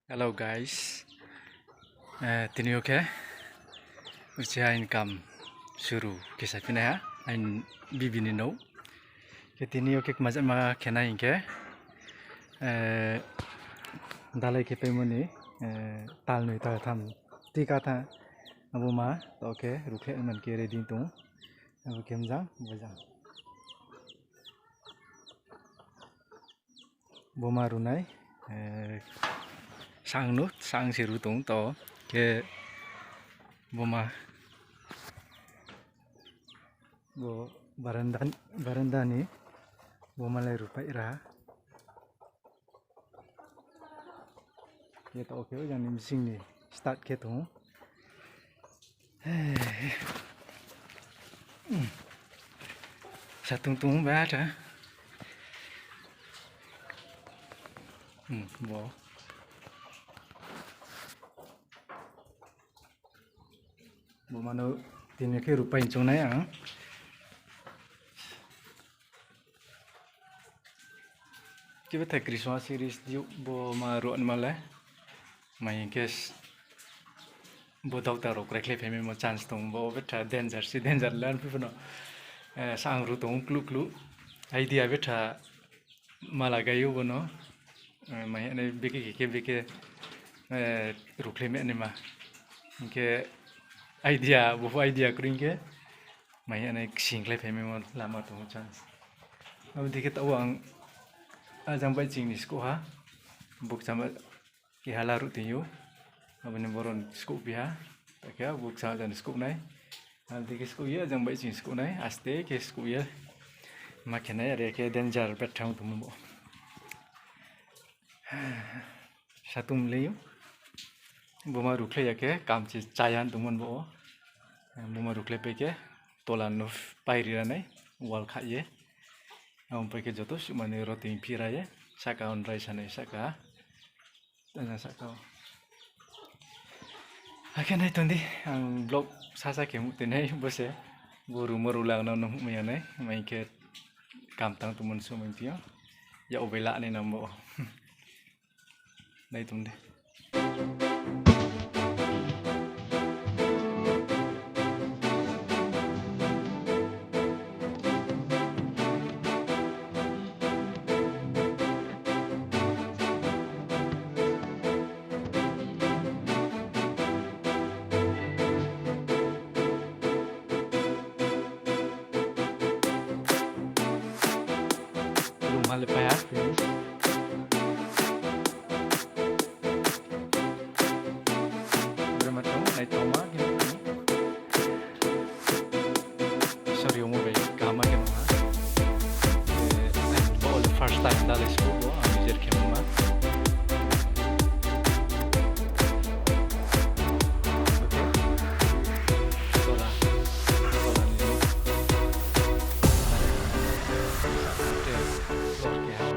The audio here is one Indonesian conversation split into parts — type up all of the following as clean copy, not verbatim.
Hello guys, tini oke, usia income suruh kisah pindah ya, ain bibi ni no, tini oke kemasan ma kena inke, dalai ke pemoni, tal nih tal tham, tiga tha, abu ma, oke, ruke man ke ready tu, abu kemjang, bojang, boma runai, sang nu, sang siru tung to, ke boma bo baranda ni bo malai rupai ra ye to oke yang ni missing ni start ke tu sa tung tung ba ta bo bo mano tin ke rupai chung nai ang kita tak Christmas series di bo maruan malah main kes bo tau taruh rekle femi mo chance tung bo beta danger lan pi no sang ru tung klu idea beta malagayo bo no main ne beke rukle me ne ma ke idea bo idea kring ke main ne single femi mo lama tung chance अब देखिए तो ang ajang bai jing ni sko ha buk sama ki hala ru tiyu abani boron sko biha takya buk sa jan sko nai al dikis sko ye ajang bai jing sko nai aste ke sko ye makena ya ke danger betang tum bo satum leyu boma rukle ya ke kam chi chayan tumun bo boma rukle pe ke tolan no pairi nai wal kha ye Ampai ke jotos mane roting pira ya saka on rai sana saka dan saka akan itu nanti ang blog sasa ke mutenai bose buru merulang nang nang mayane mai ke kamtang tumun sumentio ya obela ni nambo na itu deh belum hal apa ya berapa tahun naik toma gitu sorry omo be kama ke ma all the first time dalai sko bo ami jer ke ma tola ni lor ke ha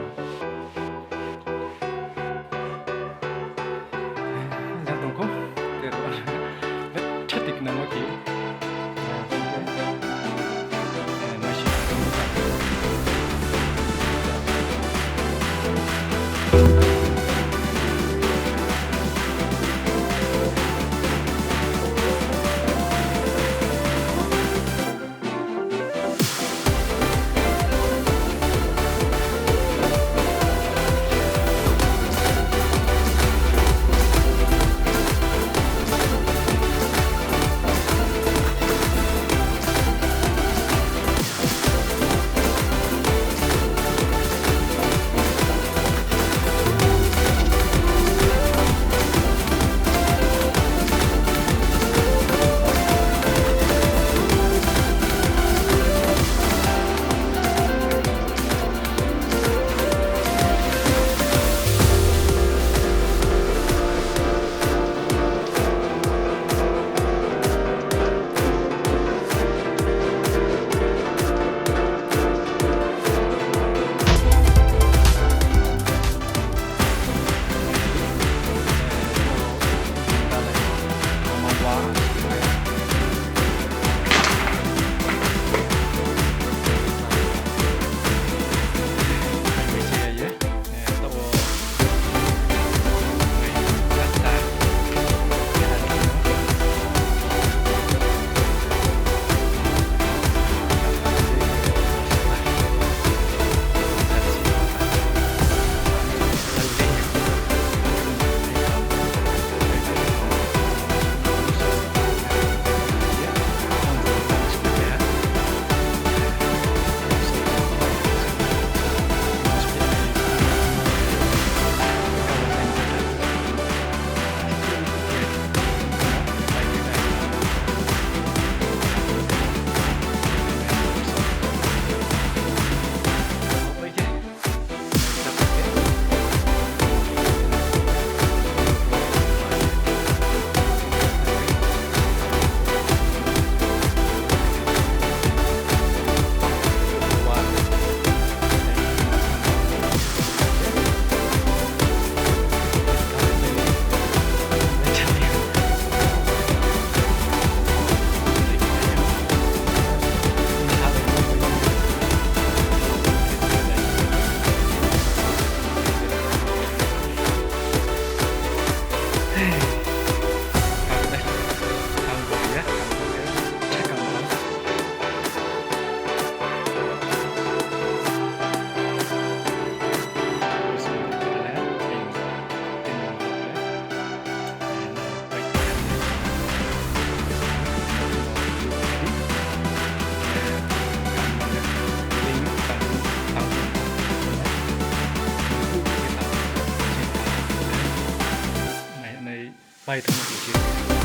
bye थांनो